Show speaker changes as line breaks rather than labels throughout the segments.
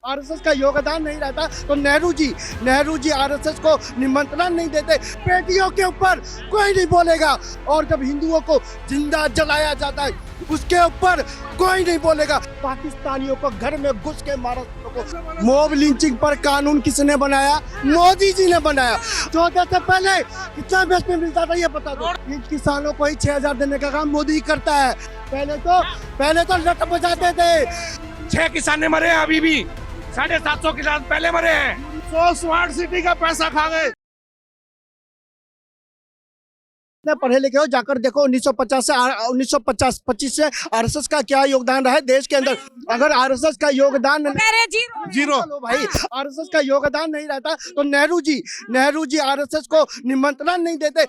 RSS का योगदान नहीं रहता तो नेहरू जी आरएसएस को निमंत्रण नहीं देते। बेटियों के ऊपर कोई नहीं बोलेगा और जब हिंदुओं को जिंदा जलाया जाता है उसके ऊपर कोई नहीं बोलेगा। पाकिस्तानियों को घर में घुस के मारा को। मॉब लिंचिंग पर कानून किसने बनाया? मोदी जी ने बनाया। 14 से पहले कितना बेच में मिलता था ये बता दो। इन किसानों को ही 6000 देने का काम मोदी करता है। पहले तो लट बजाते थे।
6 किसान ने मरे हैं अभी भी, 750 किसान पहले मरे हैं। 100 स्मार्ट सिटी का पैसा खा गए।
पढ़े लिखे हो जाकर देखो 1950 से 1925 से आरएसएस का क्या योगदान रहा है देश के अंदर। अगर आरएसएस का योगदान जीरो भाई, आरएसएस का योगदान नहीं रहता तो नेहरू जी आरएसएस को निमंत्रण नहीं देते।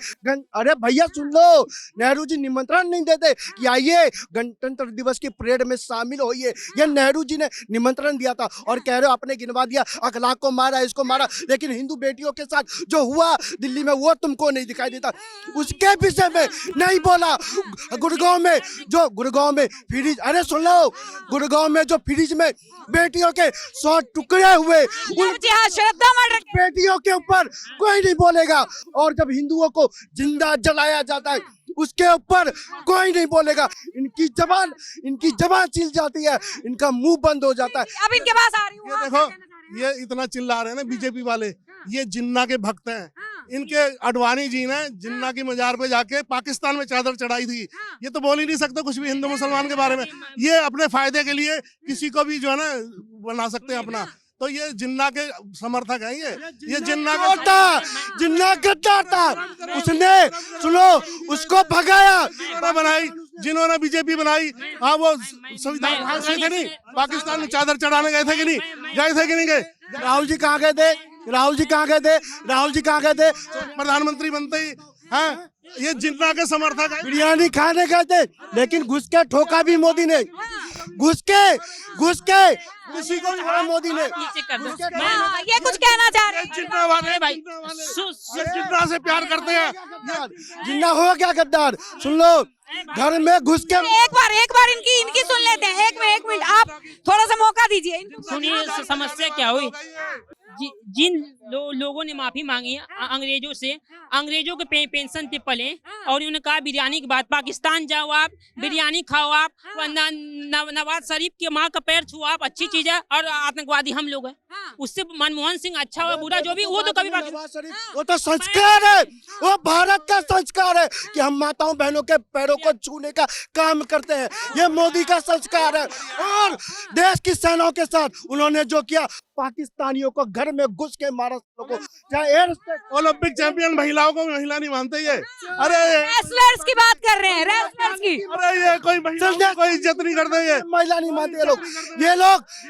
अरे भैया सुन लो, नेहरू जी निमंत्रण नहीं देते कि आइए गणतंत्र दिवस की परेड में शामिल होइए। ये नेहरू जी ने निमंत्रण दिया था और कह रहे हो आपने गिनवा दिया, अखलाक को मारा, इसको मारा, लेकिन हिंदू बेटियों के साथ जो हुआ दिल्ली में वो तुमको नहीं दिखाई देता। उसके विषय में नहीं बोला। गुड़गांव में फ्रिज, अरे सुन लो, गुड़गांव में जो फ्रिज में बेटियों के 100 टुकड़े हुए, उन बेटियों के ऊपर कोई नहीं बोलेगा और जब हिंदुओं को जिंदा जलाया जाता है उसके ऊपर कोई नहीं बोलेगा। इनकी जबान छिल जाती है, इनका मुंह बंद हो जाता है।
अब इनके पास आ रही हूँ।
ये देखो, ये इतना चिल्ला रहे हैं ना बीजेपी वाले, ये जिन्ना के भक्त हैं। इनके अडवाणी जी ने जिन्ना की मजार पे जाके पाकिस्तान में चादर चढ़ाई थी। ये तो बोल ही नहीं सकते कुछ भी हिंदू मुसलमान के बारे में। ये अपने फायदे के लिए किसी को भी जो है ना बना सकते हैं अपना। तो ये जिन्ना के समर्थक हैं। ये जिन्ना गद्दार था। उसने सुनो उसको भगाया, बनाई जिन्होंने बीजेपी बनाई। हाँ, वो संविधान गए थे नहीं, पाकिस्तान में चादर चढ़ाने गए थे कि नहीं गए? राहुल जी कहाँ गए थे? प्रधानमंत्री बनते ही हाँ, ये जिन्ना के समर्थक है। बिरयानी खाने गए थे लेकिन घुस के ठोका भी मोदी ने। घुस के किसी को मोदी ने।
ये कुछ कहना चाह रहे हैं
जिन्ना वाले भाई जिन्ना से प्यार करते हैं।
जिन्ना हो क्या गद्दार? सुन लो, घर में घुस के
एक बार इनकी सुन लेते हैं। एक मिनट आप थोड़ा सा मौका दीजिए।
सुनिए समस्या क्या हुई। जिन लोगों ने माफी मांगी अंग्रेजों से, अंग्रेजों के पेंशन पे पले और उन्होंने कहा बिरयानी की बात, पाकिस्तान जाओ आप, बिरयानी खाओ आप, नवाज शरीफ के माँ का पैर छुओ आप, अच्छी चीज है, और आतंकवादी हम लोग हैं। उससे मनमोहन सिंह अच्छा हो बुरा जो भी, वो तो कभी
वो तो संस्कार है, वो भारत का संस्कार है कि हम माताओं बहनों के पैरों को छूने का काम करते हैं। ये मोदी का संस्कार है। और देश की सेनाओं के साथ उन्होंने जो किया, पाकिस्तानियों को घर में घुस के मारा को।
ओलंपिक चैंपियन महिलाओं को महिला नहीं मानते ये। अरे
रेसलर्स की बात कर रहे हैं, रेसलर्स की।
अरे ये कोई महिला को इज्जत नहीं करते। ये
महिला नहीं मानते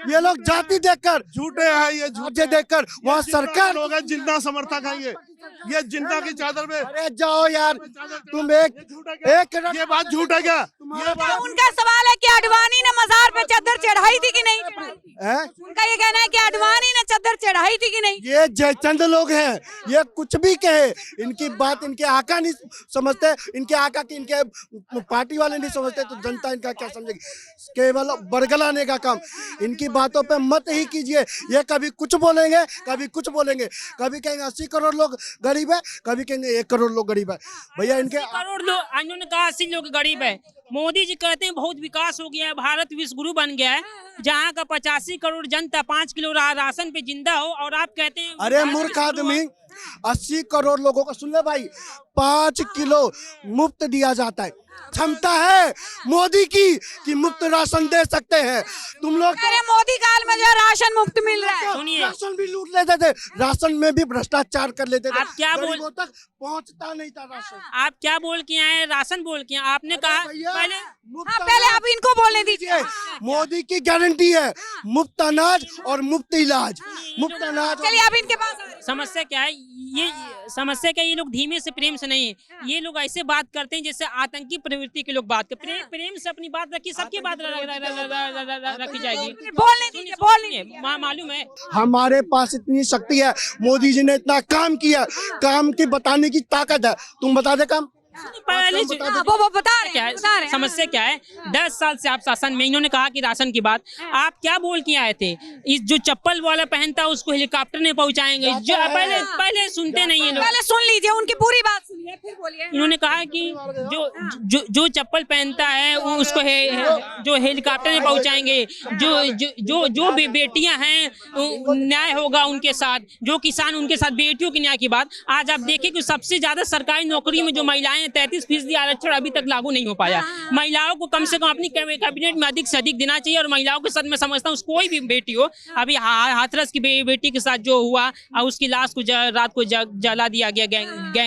ये लोग जाति देखकर
झूठे हैं। ये
झूठे देखकर वहाँ सरकार
लोग हैं, जिन्ना समर्थक है। ये जिन्ना की चादर में।
अरे जाओ यार, तुम एक
ये बात झूठ है क्या? ये बात
उनका सवाल है कि अडवाणी ने मजार पे चादर चढ़ाई थी कि नहीं? उनका ये कहना है कि अडवाणी ने चादर चढ़ाई थी कि नहीं?
ये जयचंद लोग हैं, ये कुछ भी कहे, इनकी बात इनके आका नहीं समझते, इनके आका की इनके पार्टी वाले नहीं समझते, तो जनता इनका क्या समझेगी? केवल बरगलाने का काम। इनकी बातों पे मत ही कीजिए। ये कभी कुछ बोलेंगे, कभी कुछ बोलेंगे, कभी कहेंगे 80 करोड़ लोग गरीब है, कभी कहेंगे 1 करोड़ लोग गरीब है। भैया इनके
80 करोड़ लोग, उन्होंने कहा 80 लोग गरीब है। मोदी जी कहते हैं बहुत विकास हो गया है, भारत विश्व गुरु बन गया है, जहाँ का 85 करोड़ जनता 5 किलो राशन पे जिंदा हो, और आप कहते हैं।
अरे मूर्ख आदमी, 80 करोड़ लोगों को सुन ले भाई, 5 किलो मुफ्त दिया जाता है। क्षमता है मोदी की कि मुफ्त राशन दे सकते हैं। तुम लोग
अरे मोदी काल में जो राशन मुफ्त मिल रहा है,
सुनिए,
राशन भी लूट लेते थे, राशन में भी भ्रष्टाचार कर लेते थे।
आप क्या
गरीबों तक पहुंचता नहीं था राशन।
आप क्या बोल के आए? राशन बोल के आए। आपने कहा
पहले आप इनको बोलने दीजिए।
मोदी की गारंटी है मुफ्त अनाज और मुफ्त इलाज, मुफ्त अनाज।
चलिए अब इनके पास
समस्या क्या है? ये समस्या क्या, ये लोग धीमे से प्रेम से नहीं है, ये लोग ऐसे बात करते हैं जैसे आतंकी प्रवृत्ति के लोग बात करते हैं। प्रेम से अपनी बात रखी, सबकी बात रखी जाएगी।
बोलने
मालूम है
हमारे पास इतनी शक्ति है, मोदी जी ने इतना काम किया, काम की बताने की ताकत है। तुम बता दे काम
पहले
वो बता रहे
क्या
हैं,
है,
बता रहे हैं।
समस्या क्या है? 10 साल से आप शासन में, इन्होंने कहा कि राशन की बात, आप क्या बोल के आए थे? इस जो चप्पल वाला पहनता है उसको हेलीकॉप्टर में पहुंचाएंगे, जो पहले सुनते नहीं है लोग।
पहले सुन लीजिए, उनकी पूरी बात सुनिए फिर बोलिए।
इन्होंने कहा कि जो चप्पल पहनता है वो उसको जो हेलीकॉप्टर में पहुंचाएंगे, जो बेटियां हैं न्याय होगा उनके साथ, जो किसान उनके साथ, बेटियों के न्याय की बात। आज आप देखें कि सबसे ज्यादा सरकारी नौकरी में जो महिलाएं 33% आरक्षण अभी तक लागू नहीं हो पाया। महिलाओं को कम से कम अपनी कैबिनेट में अधिक से अधिक देना चाहिए। और महिलाओं के साथ मैं समझता हूँ कोई भी बेटी हो, अभी हाथरस की बेटी के साथ जो हुआ और उसकी लाश को रात को जला दिया गया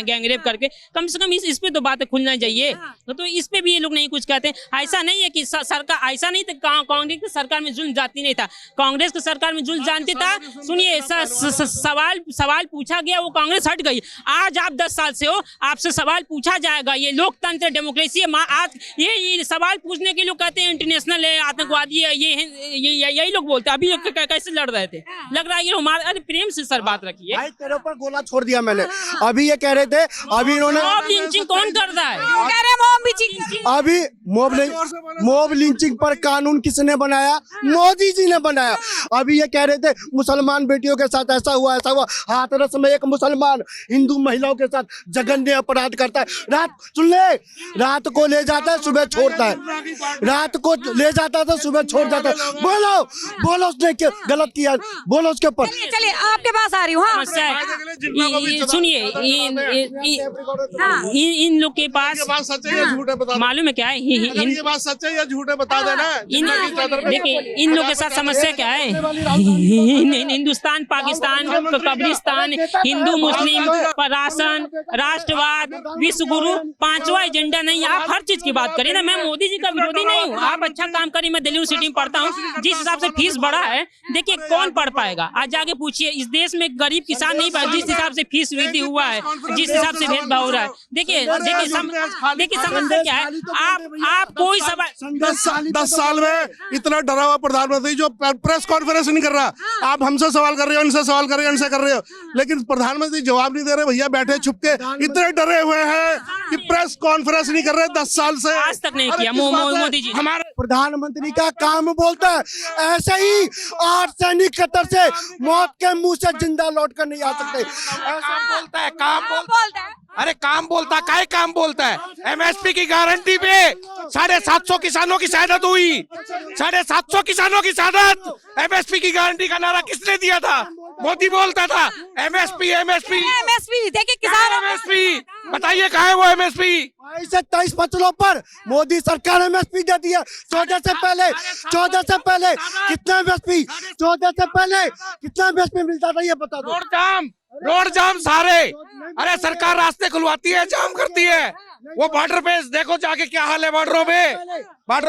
गैंगरेप करके, कम से कम इस पे तो बातें खुलना चाहिए। तो इस पे भी ये लोग नहीं कुछ कहते। ऐसा नहीं है कि सरकार, ऐसा नहीं था कांग्रेस की सरकार में जुल्म जाती नहीं था, कांग्रेस की सरकार में जुल्म जानती था। सुनिए, सवाल पूछा गया, वो कांग्रेस हट गई। आज आप 10 साल से हो, आपसे सवाल पूछा जाएगा। ये लोकतंत्र, डेमोक्रेसी है। आज ये सवाल पूछने के लोग कहते हैं इंटरनेशनल है, आतंकवादी है, यही लोग बोलते हैं। अभी लोग कैसे लड़ रहे थे, लग रहा है ये हमारे, अरे प्रेम से सर बात रखिए।
भाई तेरे ऊपर गोला छोड़ दिया मैंने, अभी ये कह रहे थे, अभी इन्होंने
लिंचिंग कौन करता है?
कह रहे हैं मॉब लिंचिंग।
अभी मॉब लिंचिंग पर कानून किसने बनाया? मोदी जी ने बनाया। अभी ये कह रहे थे मुसलमान बेटियों के साथ ऐसा हुआ ऐसा हुआ। हाथरस में एक मुसलमान हिंदू महिलाओं के साथ जघन्य अपराध करता है। सुन ले, रात को ले जाता है, सुबह छोड़ता है, रात को ले जाता था, सुबह छोड़ जाता है। बोलो उसने क्या गलत किया, बोलो उसके ऊपर।
चलिए आपके पास आ रही हूँ। हाँ।
सुनिए, इन लोग के पास
सच है या झूठ है बता दो।
मालूम है क्या है?
ये बात सच है या झूठ है बता देना।
देखिए, इन लोग के साथ समस्या क्या है? हिंदुस्तान, पाकिस्तान, कब्रिस्तान, हिंदू मुस्लिम, राशन, राष्ट्रवाद, विश्व गुरु, 5वां एजेंडा नहीं। आप हर चीज की बात करें ना। मैं मोदी जी का विरोधी नहीं हूँ, आप अच्छा काम करिए। मैं दिल्ली यूनिवर्सिटी में पढ़ता हूँ। जिस हिसाब से फीस बढ़ा है, देखिए कौन पढ़ पाएगा? आज जाके पूछिए, इस देश में गरीब किसान नहीं पढ़, जिस हिसाब से फीस वृद्धि हुआ है, जिस हिसाब से भेदभाव हो रहा है। देखिए समस्या क्या है? आप कोई सवाल
10 साल में इतना डरा हुआ प्रधानमंत्री जो प्रेस कॉन्फ्रेंस नहीं कर रहा। आप हमसे सवाल कर रहे हो, इनसे सवाल कर रहे हो, इनसे कर रहे हो, लेकिन प्रधानमंत्री जवाब नहीं दे रहे। भैया बैठे छुपके, इतने डरे हुए हैं कि प्रेस कॉन्फ्रेंस नहीं कर रहे 10 साल से।
आज तक नहीं किया मोदी जी।
हमारे प्रधानमंत्री का काम बोलता है, ऐसे ही 8 सैनिक कतर से मौत के मुंह से जिंदा लौट कर नहीं आ सकते।
काम बोलता है, काम बोलता है। अरे काम बोलता है, काय काम बोलता है? एमएसपी की गारंटी पे 750 किसानों की शहादत हुई। 750 किसानों की शहादत। एमएसपी की गारंटी का नारा किसने दिया था? मोदी बोलता था एमएसपी एमएसपी
एमएसपी। देखिए किसान
एमएसपी, बताइए कहाँ है वो एमएसपी?
22 से 23 फसलों पर मोदी सरकार एमएसपी दे दी है। 14 से पहले कितना एमएसपी, 14 से पहले कितना एमएसपी मिलता था ये बता दो।
रोड जाम सारे। अरे सरकार रास्ते खुलवाती है, जाम करती है। वो बॉर्डर पे देखो जाके क्या हाल है, बॉर्डरों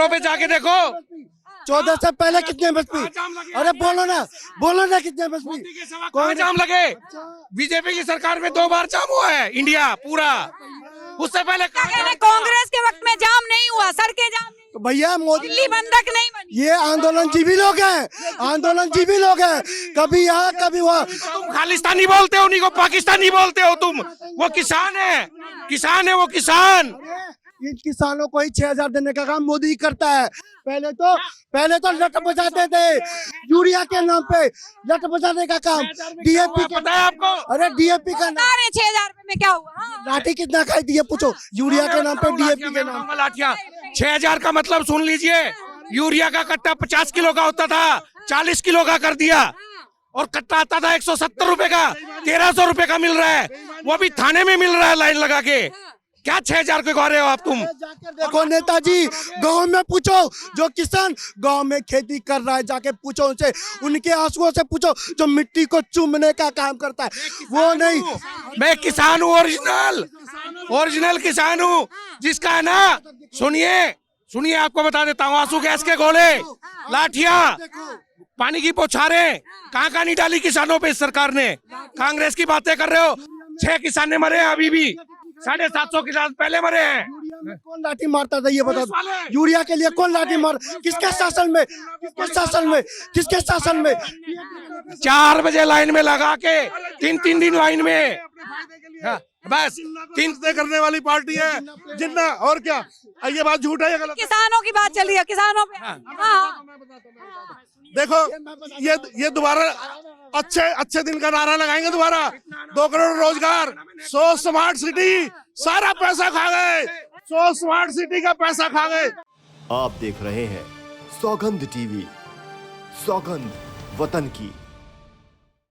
पे जाके देखो।
14 से पहले कितने एमएसपी? अरे बोलो ना कितने एमएसपी?
कौन जाम लगे? बीजेपी की सरकार में 2 बार जाम हुआ है इंडिया पूरा। उससे पहले
कांग्रेस के वक्त में जाम नहीं हुआ, सड़कें जाम नहीं।
तो भैया मोदी,
दिल्ली बंधक नहीं बनी।
ये आंदोलनजीवी लोग हैं, कभी यहाँ कभी वहाँ।
तुम खालिस्तानी बोलते हो, उन्हीं को पाकिस्तानी बोलते हो तुम। वो किसान है वो किसान।
इन किसानों को ही 6,000 देने का काम मोदी ही करता है। पहले तो लट बजाते थे यूरिया के नाम पे, लट बजाने का काम डीएपी के।
पता है आपको?
अरे डीएपी का नाम,
6,000 रुपए में क्या हुआ?
लाठी कितना खाई थी ये पूछो, यूरिया के नाम पे, डीएपी के नाम।
लाठियां 6,000 का मतलब सुन लीजिए, यूरिया का कट्टा 50 किलो का होता था, 40 किलो का कर दिया। और कट्टा आता था 170 रुपए का, 1,300 रुपए का मिल रहा है। वो भी थाने में मिल रहा है लाइन लगा के। क्या 6,000 के गौरे हो आप तुम?
जाकर देखो नेताजी, गांव में पूछो, जो किसान गांव में खेती कर रहा है, जाके पूछो उनसे, उनके आंसुओं से पूछो, जो मिट्टी को चूमने का काम करता है वो नहीं।
मैं किसान हूँ, ओरिजिनल किसान हूँ, जिसका है ना। सुनिए आपको बता देता हूँ, आंसू गैस के गोले, लाठियां, पानी की बौछारें कहाँ नहीं डाली किसानों पे इस सरकार ने। कांग्रेस की बातें कर रहे हो। 6 किसान मरे हैं अभी भी, 750 किसान पहले मरे हैं।
कौन लाठी मारता था ये बता दो। यूरिया के लिए कौन लाठी मार, किसके शासन में?
4 बजे लाइन में लगा के 3 दिन लाइन में, बस तीन
करने वाली पार्टी है जिन्ना, और क्या? ये बात झूठ है या गलत है?
किसानों की बात चल रही है, किसानों पे। हाँ।
देखो ये दोबारा अच्छे दिन का नारा लगाएंगे दोबारा। 2 करोड़ रोजगार, 100 स्मार्ट सिटी, सारा पैसा खा गए। 100 स्मार्ट सिटी का पैसा खा गए।
आप देख रहे हैं सौगंध टीवी, सौगंध वतन की।